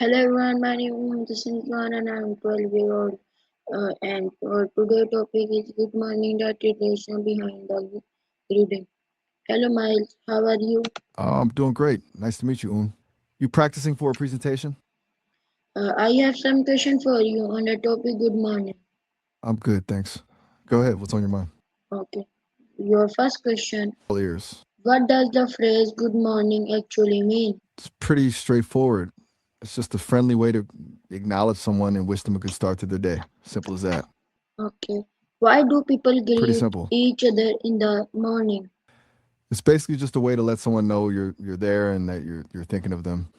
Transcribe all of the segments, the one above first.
Hello everyone, my name is Sintuan and I'm 12-year-old and today topic is good morning, the tradition behind the greeting. Hello Miles, how are you? I'm doing great. Nice to meet you, Un. You practicing for a presentation? I have some question for you on the topic good morning. I'm good, thanks. Go ahead. What's on your mind? Okay, your first question, All ears. what does the phrase good morning actually mean? It's pretty straightforward. It's just a friendly way to acknowledge someone and wish them a good start to their day. Simple as that. Okay, why do people Pretty greet simple. each other in the morning? It's basically just a way to let someone know you're there and that you're thinking of them.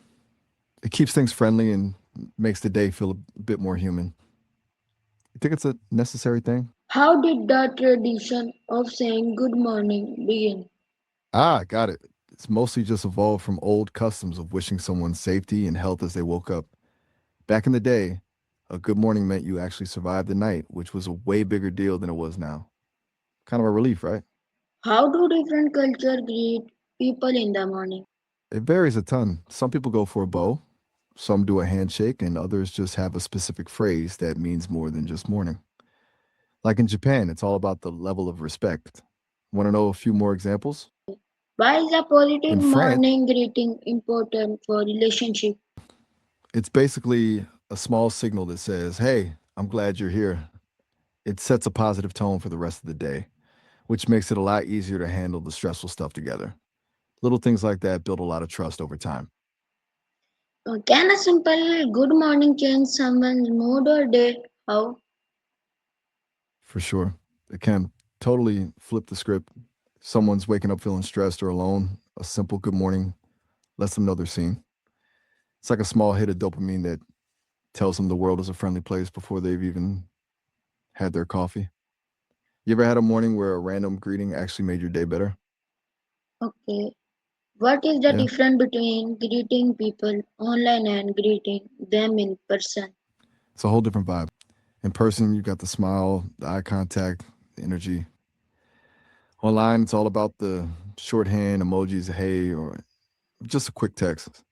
It keeps things friendly and makes the day feel a bit more human. You think it's a necessary thing? How did the tradition of saying good morning begin? Ah, got it. It's mostly just evolved from old customs of wishing someone safety and health as they woke up. Back in the day, a good morning meant you actually survived the night, which was a way bigger deal than it was now. Kind of a relief, right? How do different cultures greet people in the morning? It varies a ton. Some people go for a bow, some do a handshake, and others just have a specific phrase that means more than just morning. Like in Japan, it's all about the level of respect. Want to know a few more examples? Why is a positive In France, morning greeting important for relationship? it's basically a small signal that says, "Hey, I'm glad you're here." It sets a positive tone for the rest of the day, which makes it a lot easier to handle the stressful stuff together. Little things like that build a lot of trust over time. Can a simple good morning change someone's mood or day? How? For sure. It can totally flip the script. Someone's waking up feeling stressed or alone. A simple good morning lets them know they're seen. It's like a small hit of dopamine that tells them the world is a friendly place before they've even had their coffee. You ever had a morning where a random greeting actually made your day better? Okay. What is the Yeah. difference between greeting people online and greeting them in person? It's a whole different vibe. In person, you got the smile, the eye contact, the energy. Online, it's all about the shorthand emojis, hey, or just a quick text.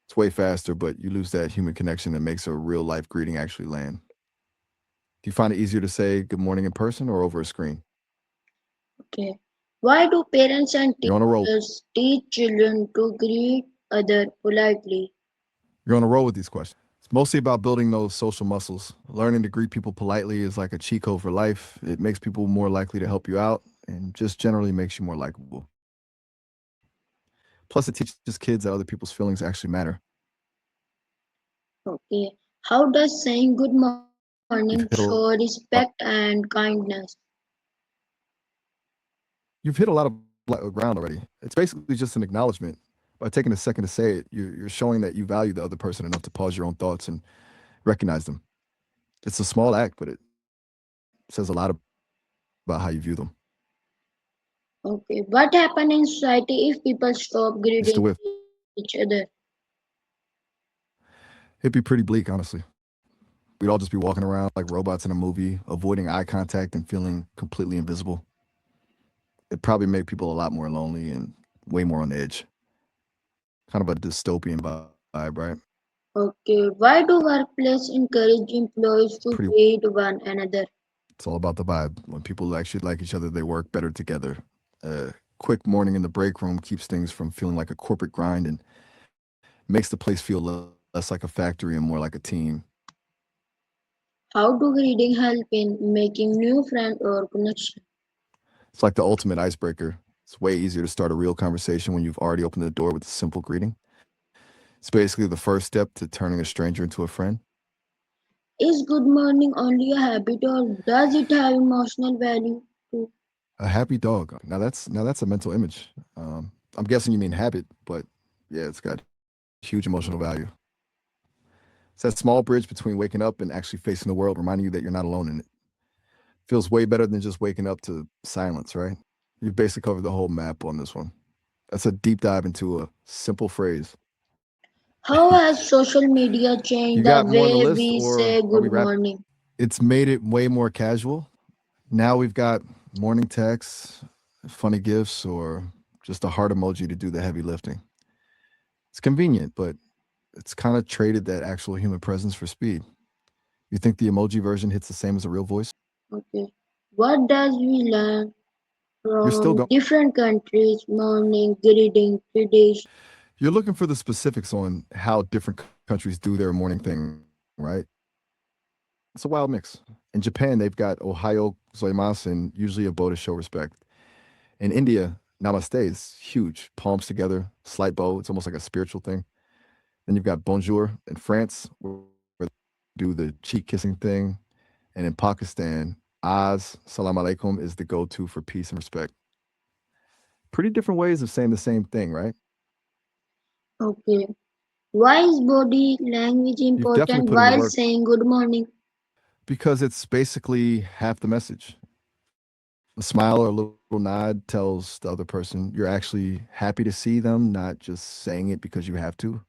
It's way faster, but you lose that human connection that makes a real life greeting actually land. Do you find it easier to say good morning in person or over a screen? Okay. Why do parents and You're on a roll. teachers teach children to greet others politely? You're on a roll with these questions. It's mostly about building those social muscles. Learning to greet people politely is like a cheat code for life. It makes people more likely to help you out and just generally makes you more likable. Plus, it teaches kids that other people's feelings actually matter. Okay. How does saying good morning show You've hit a respect lot. and kindness? You've hit a lot of ground already. It's basically just an acknowledgement. By taking a second to say it, you're showing that you value the other person enough to pause your own thoughts and recognize them. It's a small act, but it says a lot about how you view them. Okay. What happens in society if people stop You still greeting with? each other? It'd be pretty bleak, honestly. We'd all just be walking around like robots in a movie, avoiding eye contact and feeling completely invisible. It'd probably make people a lot more lonely and way more on edge. Kind of a dystopian vibe, right? Okay. Why do workplaces encourage It's employees pretty. to greet one another? It's all about the vibe. When people actually like each other, they work better together. A quick morning in the break room keeps things from feeling like a corporate grind and makes the place feel less like a factory and more like a team. How do greeting help in making new friends or connection? It's like the ultimate icebreaker. It's way easier to start a real conversation when you've already opened the door with a simple greeting. It's basically the first step to turning a stranger into a friend. Is good morning only a habit or does it have emotional value too? A happy dog. Now that's a mental image. I'm guessing you mean habit, but yeah, it's got huge emotional value. It's that small bridge between waking up and actually facing the world, reminding you that you're not alone in it. Feels way better than just waking up to silence, right? You've basically covered the whole map on this one. That's a deep dive into a simple phrase. How has social media You got changed more on the the list, way we or are say we good wrapping? morning? It's made it way more casual. Now we've got morning texts, funny gifts, or just a heart emoji to do the heavy lifting. It's convenient, but It's kind of traded that actual human presence for speed. You think the emoji version hits the same as a real voice? Okay. What does we learn You're still from going. different countries, morning, greeting, tradition? You're looking for the specifics on how different countries do their morning thing, right? It's a wild mix. In Japan, they've got Ohio gozaimasu and usually a bow to show respect. In India, namaste is huge. Palms together, slight bow. It's almost like a spiritual thing. Then you've got bonjour in France, where they do the cheek kissing thing. And in Pakistan, salam alaikum is the go to for peace and respect. Pretty different ways of saying the same thing, right? Okay. Why is body language You've definitely important put in the while work saying good morning? because it's basically half the message. A smile or a little nod tells the other person you're actually happy to see them, not just saying it because you have to.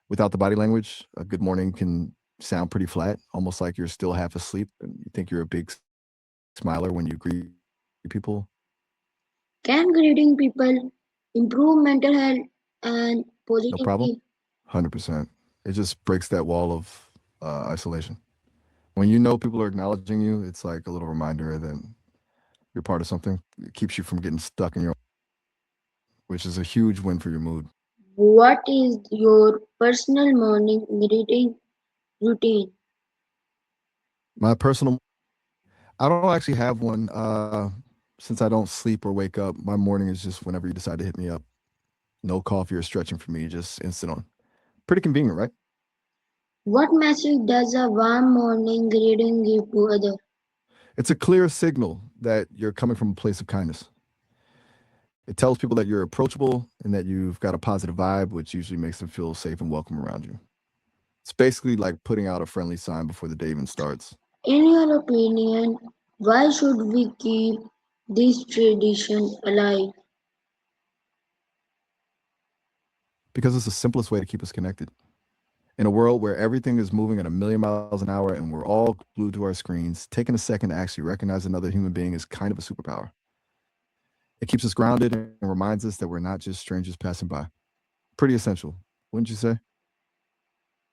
Without the body language, a good morning can sound pretty flat, almost like you're still half asleep and you think you're a big smiler when you greet people. Can greeting people improve mental health and No problem. positivity? 100%. It just breaks that wall of isolation. When you know people are acknowledging you, it's like a little reminder that you're part of something. It keeps you from getting stuck in your, which is a huge win for your mood. What is your personal morning greeting routine? My personal, I don't actually have one. Since I don't sleep or wake up, my morning is just whenever you decide to hit me up. No coffee or stretching for me, just instant on. Pretty convenient, right? What message does a warm morning greeting give to others? It's a clear signal that you're coming from a place of kindness. It tells people that you're approachable and that you've got a positive vibe, which usually makes them feel safe and welcome around you. It's basically like putting out a friendly sign before the day even starts. In your opinion, why should we keep this tradition alive? Because it's the simplest way to keep us connected. In a world where everything is moving at a million miles an hour and we're all glued to our screens, taking a second to actually recognize another human being is kind of a superpower. It keeps us grounded and reminds us that we're not just strangers passing by. Pretty essential, wouldn't you say?